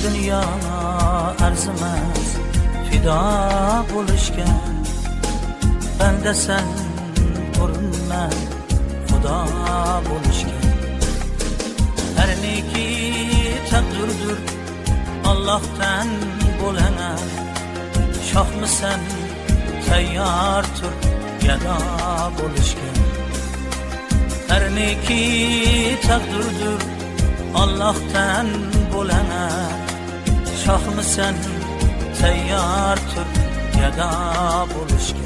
dünya arzimas fido bo'lishga, banda sen urinma xudo bo'lishga. Her neki takdirdir Allah'tan bo'lana, shohmisan tayyordir gado bo'lishga. Her neki takdirdir Allah'tan bo'lana, shohmisan tayyordir gado bo'lishga.